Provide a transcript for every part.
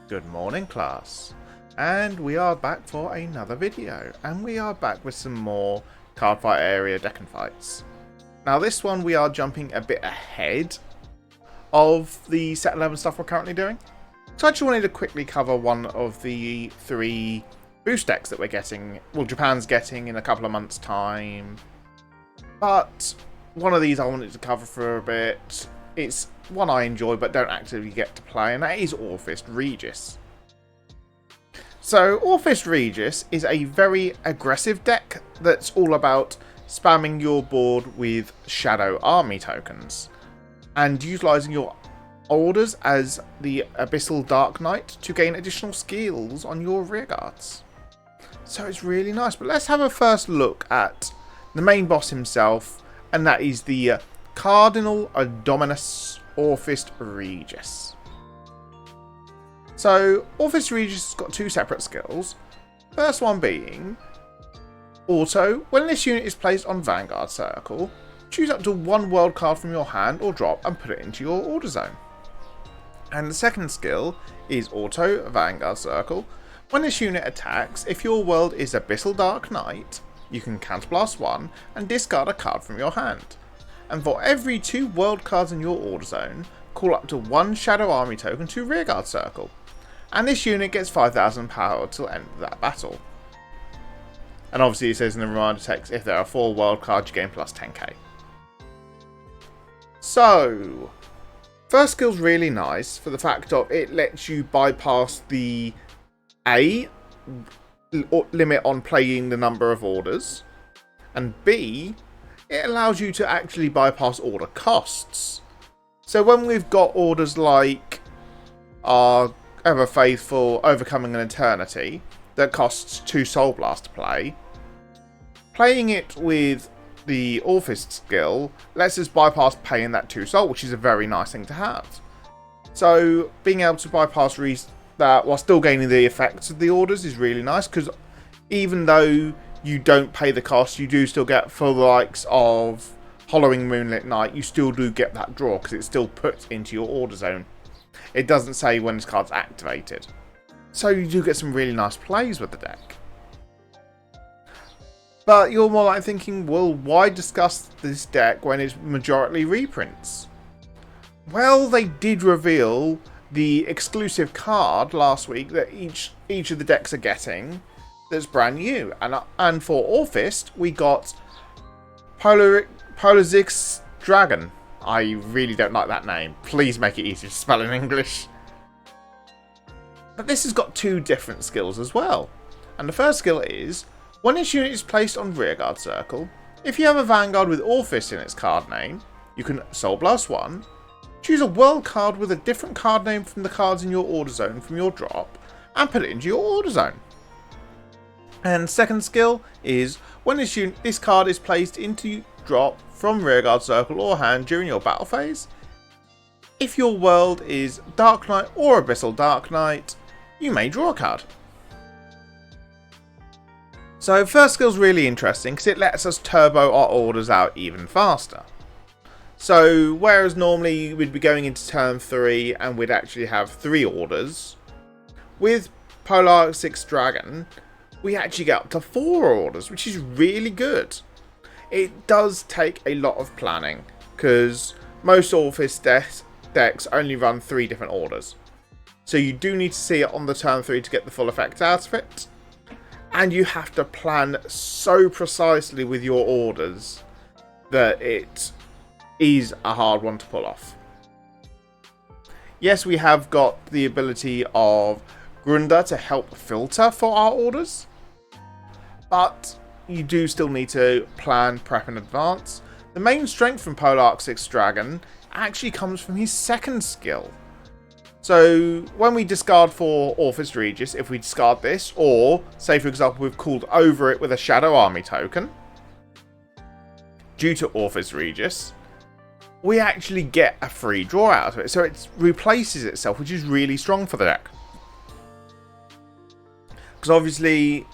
Good morning, class, and we are back for another video, and we are back with some more Cardfight area deck and fights. Now this one we are jumping a bit ahead of the set 11 stuff we're currently doing, so I just wanted to quickly cover one of the 3 boost decks that we're getting, well, Japan's getting in a couple of months time, but one of these I wanted to cover for a bit. It's one I enjoy but don't actively get to play, and that is Orfist Regis. So Orfist Regis is a very aggressive deck that's all about spamming your board with Shadow Army tokens and utilising your orders as the Abyssal Dark Knight to gain additional skills on your rearguards. So it's really nice, but let's have a first look at the main boss himself, and that is the Cardinal Dominus Orfist Regis. So Orfist Regis has got 2 separate skills. First one being Auto. When this unit is placed on Vanguard Circle, choose up to 1 world card from your hand or drop and put it into your order zone. And the second skill is Auto Vanguard Circle. When this unit attacks, if your world is Abyssal Dark Knight, you can counterblast 1 and discard a card from your hand. And for every 2 world cards in your order zone, call up to 1 Shadow Army token to Rearguard Circle. And this unit gets 5,000 power till end of that battle. And obviously it says in the reminder text, if there are 4 world cards, you gain plus 10k. So, first skill's really nice for the fact of it lets you bypass the A, limit on playing the number of orders, and B, it allows you to actually bypass order costs. So when we've got orders like our Ever Faithful Overcoming an Eternity that costs 2 Soul Blast to play, playing it with the Orfist skill lets us bypass paying that 2 Soul, which is a very nice thing to have. So being able to bypass that while still gaining the effects of the orders is really nice, because even though you don't pay the cost, you do still get, for the likes of Hollowing Moonlit Night, you still do get that draw because it's still put into your order zone. It doesn't say when this card's activated. So you do get some really nice plays with the deck. But you're more like thinking, well, why discuss this deck when it's majority reprints? Well, they did reveal the exclusive card last week that each of the decks are getting that's brand new, and for Orfist we got Polazix Dragon. I really don't like that name. Please make it easier to spell in English. But this has got 2 different skills as well. And the first skill is, when this unit is placed on Rearguard Circle, if you have a Vanguard with Orfist in its card name, you can Soul Blast 1, choose a world card with a different card name from the cards in your order zone from your drop, and put it into your order zone. And second skill is, when this card is placed into drop from Rearguard Circle or hand during your battle phase, if your world is Dark Knight or Abyssal Dark Knight, you may draw a card. So first skill's really interesting because it lets us turbo our orders out even faster. So whereas normally we'd be going into turn 3 and we'd actually have 3 orders, with Polazix Dragon we actually get up to 4 orders, which is really good. It does take a lot of planning because most Orfist decks only run 3 different orders. So you do need to see it on the turn 3 to get the full effect out of it. And you have to plan so precisely with your orders that it is a hard one to pull off. Yes, we have got the ability of Grunda to help filter for our orders, but you do still need to plan, prep in advance. The main strength from Polazix Dragon actually comes from his second skill. So when we discard for Orfist Regis, if we discard this, or say for example we've called over it with a Shadow Army token, due to Orfist Regis, we actually get a free draw out of it. So it replaces itself, which is really strong for the deck. Because obviously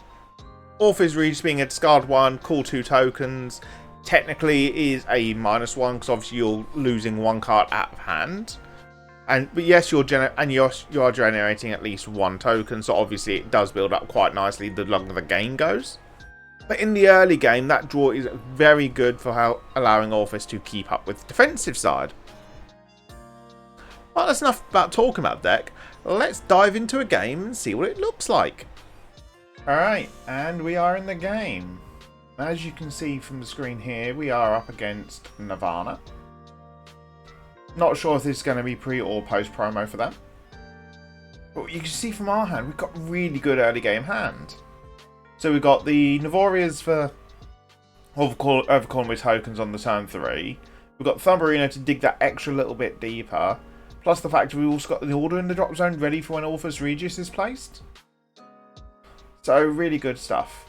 Orfist Regis being a discard 1, call 2 tokens, technically is a -1 because obviously you're losing 1 card out of hand. But yes, you are generating at least one token, so obviously it does build up quite nicely the longer the game goes. But in the early game, that draw is very good for allowing Orfist to keep up with the defensive side. Well, that's enough about talking about deck. Let's dive into a game and see what it looks like. Alright, and we are in the game. As you can see from the screen here, we are up against Nirvana. Not sure if this is going to be pre or post promo for them. But you can see from our hand, we've got really good early game hand. So we've got the Navorias for overcalling with tokens on the turn 3. We've got Thumbarino to dig that extra little bit deeper. Plus the fact that we've also got the order in the drop zone ready for when Orfist Regis is placed. So really good stuff.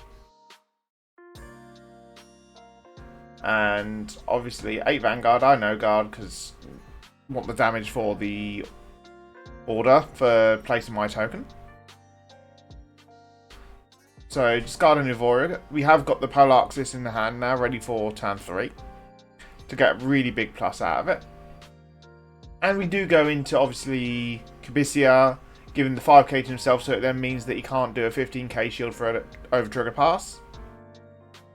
And obviously 8 Vanguard, I know guard because I want the damage for the order for placing my token. So discard a Navoria. We have got the Polaxis in the hand now, ready for turn 3. To get a really big plus out of it. And we do go into, obviously, Kabisia, giving the 5k to himself, so it then means that he can't do a 15k shield for an over-trigger pass.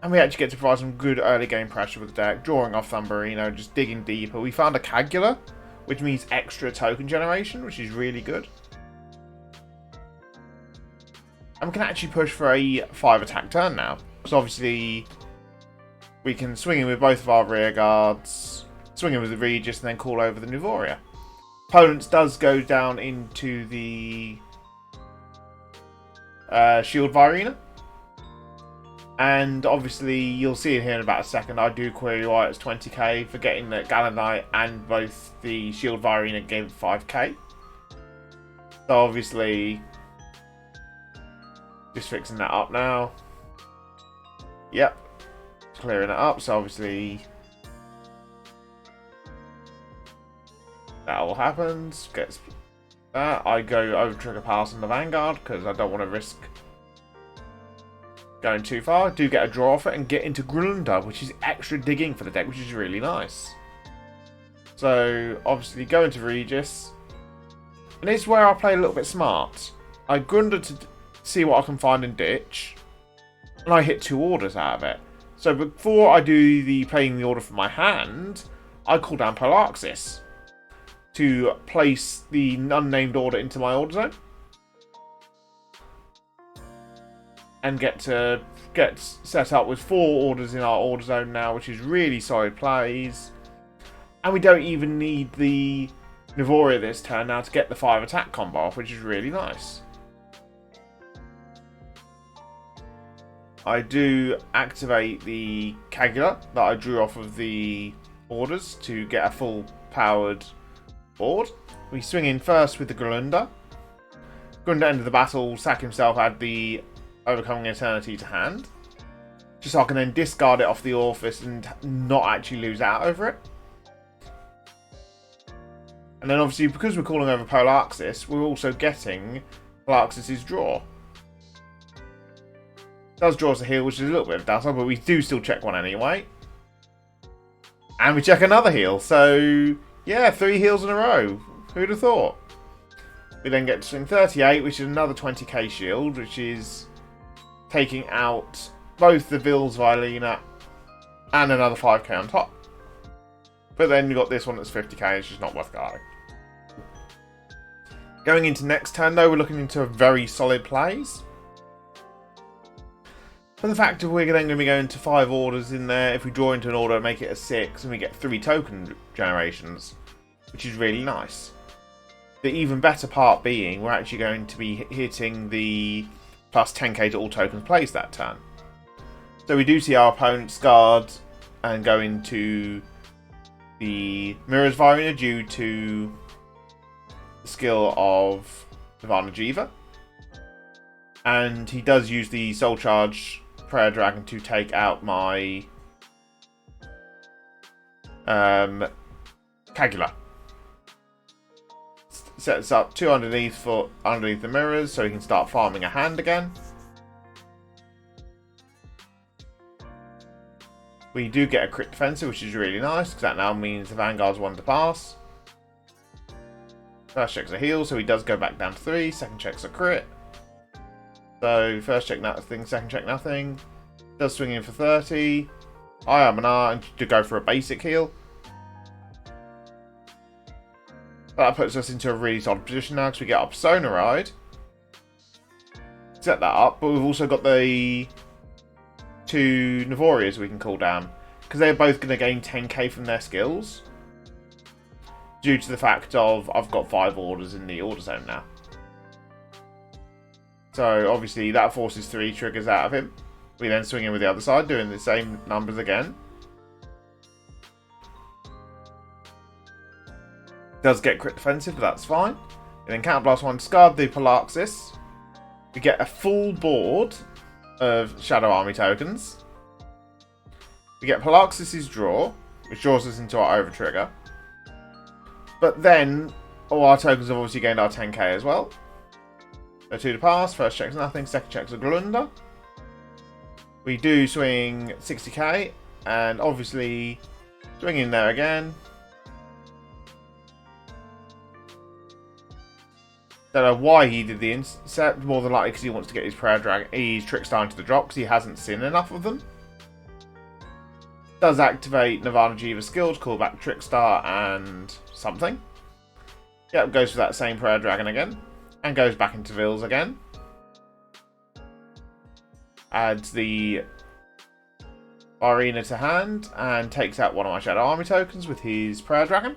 And we actually get to provide some good early game pressure with the deck, drawing off Thumbarino, just digging deeper. We found a Kagula, which means extra token generation, which is really good. And we can actually push for a 5 attack turn now. Because obviously, we can swing in with both of our rear guards, swing in with the Regis, and then call over the Navoria. Opponents does go down into the Shield Virina. And obviously, you'll see it here in about a second. I do query why it's 20k, forgetting that Galanite and both the Shield Virina gave 5k. So obviously, just fixing that up now. Yep, clearing it up. So obviously, that all happens. Gets that. I go over trigger pass on the Vanguard because I don't want to risk going too far. I do get a draw off it and get into Grunda, which is extra digging for the deck, which is really nice. So obviously go into Regis, and this is where I play a little bit smart. I Grunda to see what I can find in ditch, and I hit 2 orders out of it. So before I do the playing the order from my hand, I call down Polaxis to place the unnamed order into my order zone. And get set up with 4 orders in our order zone now, which is really solid plays. And we don't even need the Navoria this turn now to get the 5 attack combo off, which is really nice. I do activate the Kagula that I drew off of the orders to get a full powered board. We swing in first with the Grunda. Grunda ended the battle, sack himself, add the Overcoming Eternity to hand. Just so I can then discard it off the Orfist and not actually lose out over it. And then obviously, because we're calling over Polaxis, we're also getting Polaxis' draw. Does draw us a heal, which is a little bit of data, but we do still check one anyway. And we check another heal. So, yeah, 3 heals in a row. Who'd have thought? We then get to swing 38, which is another 20k shield, which is taking out both the Vils Violina and another 5k on top. But then you've got this one that's 50k, it's just not worth guarding. Going into next turn though, we're looking into very solid plays. For the fact that we're then going to be going to 5 orders in there, if we draw into an order, make it a 6, and we get 3 token generations, which is really nice. The even better part being, we're actually going to be hitting the plus 10k to all tokens placed that turn. So we do see our opponent's guard and go into the Mirror's Virina due to the skill of Nirvana Jiva. And he does use the Soul Charge Prayer Dragon to take out my Kagula. Sets up 2 underneath the mirrors so he can start farming a hand again. We do get a crit defensive, which is really nice because that now means the Vanguard's 1 to pass. First check's a heal, so he does go back down to 3. Second check's a crit. So first check nothing, second check nothing. Does swing in for 30. I am an R and to go for a basic heal. That puts us into a really solid position now because we get our Persona Ride. Set that up, but we've also got the 2 Navorias we can call down. Because they're both going to gain 10k from their skills. Due to the fact of I've got 5 orders in the order zone now. So obviously that forces 3 triggers out of him. We then swing in with the other side, doing the same numbers again. Does get crit defensive, but that's fine. And then counterblast 1, discard the Polaxis. We get a full board of Shadow Army tokens. We get Polaxis' draw, which draws us into our over trigger. But then all our tokens have obviously gained our 10k as well. So 2 to pass, first check's nothing, second check's a Glunder. We do swing 60k, and obviously swing in there again. Don't know why he did the intercept, more than likely because he wants to get his Prayer Dragon, his Trickstar into the drop because he hasn't seen enough of them. Does activate Nirvana Jiva skill to call back Trickstar and something. Yep, goes for that same Prayer Dragon again. And goes back into Vils again. Adds the Arena to hand and takes out one of my Shadow Army tokens with his Prayer Dragon.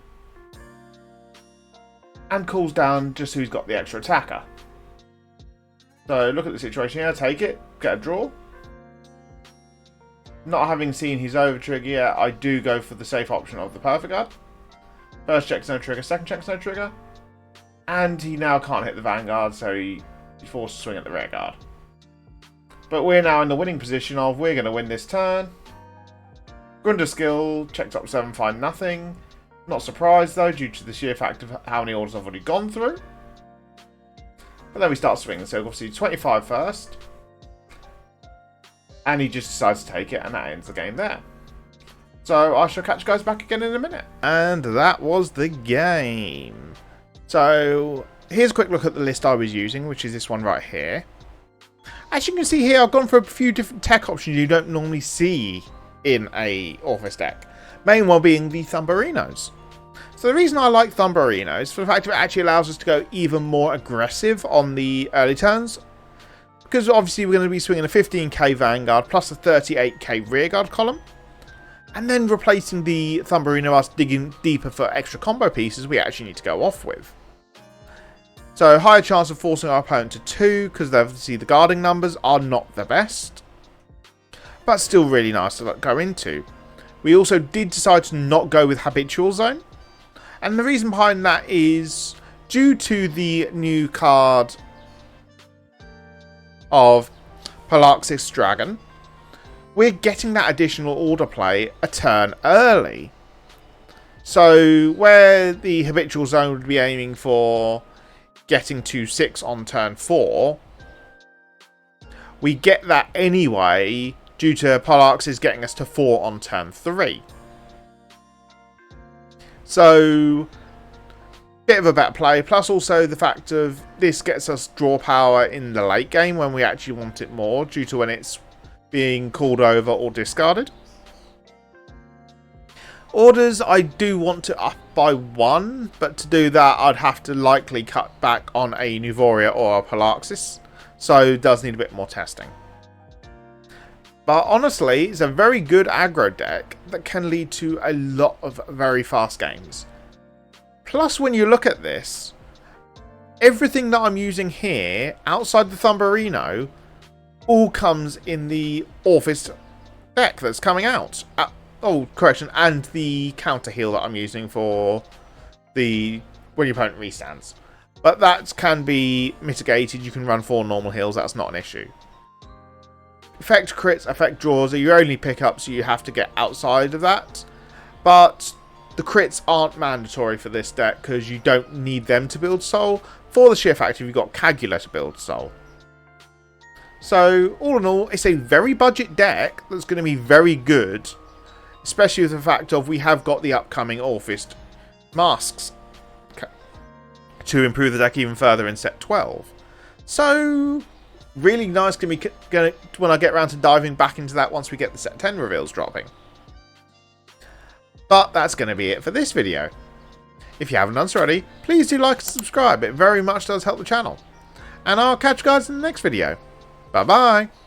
And calls down just who's got the extra attacker. So look at the situation here, take it, get a draw. Not having seen his over trigger yet, I do go for the safe option of the Perfect Guard. First check's no trigger, second check's no trigger. And he now can't hit the Vanguard, so he's forced to swing at the rear guard. But we're now in the winning position of we're going to win this turn. Grunder skill, checked up 7, find nothing. Not surprised though, due to the sheer fact of how many orders I've already gone through. But then we start swinging, so obviously 25 first. And he just decides to take it, and that ends the game there. So I shall catch you guys back again in a minute. And that was the game. So here's a quick look at the list I was using, which is this one right here. As you can see here, I've gone for a few different tech options you don't normally see in a Orfist deck. Main one being the Thumberinos. So the reason I like Thumberinos is for the fact that it actually allows us to go even more aggressive on the early turns. Because obviously we're going to be swinging a 15k Vanguard plus a 38k rearguard column. And then replacing the Thumberino, us digging deeper for extra combo pieces we actually need to go off with. So higher chance of forcing our opponent to 2, because obviously the guarding numbers are not the best. But still really nice to go into. We also did decide to not go with Habitual Zone. And the reason behind that is due to the new card of Polaxis Dragon, we're getting that additional order play a turn early. So where the Habitual Zone would be aiming for getting to 6 on turn 4, we get that anyway due to Polaxis getting us to 4 on turn 3. So bit of a better play, plus also the fact of this gets us draw power in the late game when we actually want it more, due to when it's being called over or discarded. Orders, I do want to up by 1, but to do that I'd have to likely cut back on a Nuvoria or a Polaxis, so it does need a bit more testing. But honestly, it's a very good aggro deck that can lead to a lot of very fast games. Plus, when you look at this, everything that I'm using here, outside the Thumberino, all comes in the Orfist deck that's coming out. Oh, correction, and the counter heal that I'm using for the when your opponent restands. But that can be mitigated. You can run 4 normal heals, that's not an issue. Effect crits, effect draws are your only pickups, so you have to get outside of that. But the crits aren't mandatory for this deck because you don't need them to build soul. For the sheer fact you've got Kagula to build soul. So all in all, it's a very budget deck that's going to be very good, especially with the fact of we have got the upcoming Orfist masks to improve the deck even further in set 12. So, really nice when I get around to diving back into that once we get the set 10 reveals dropping. But that's going to be it for this video. If you haven't done so already, please do like and subscribe. It very much does help the channel. And I'll catch you guys in the next video. Bye bye.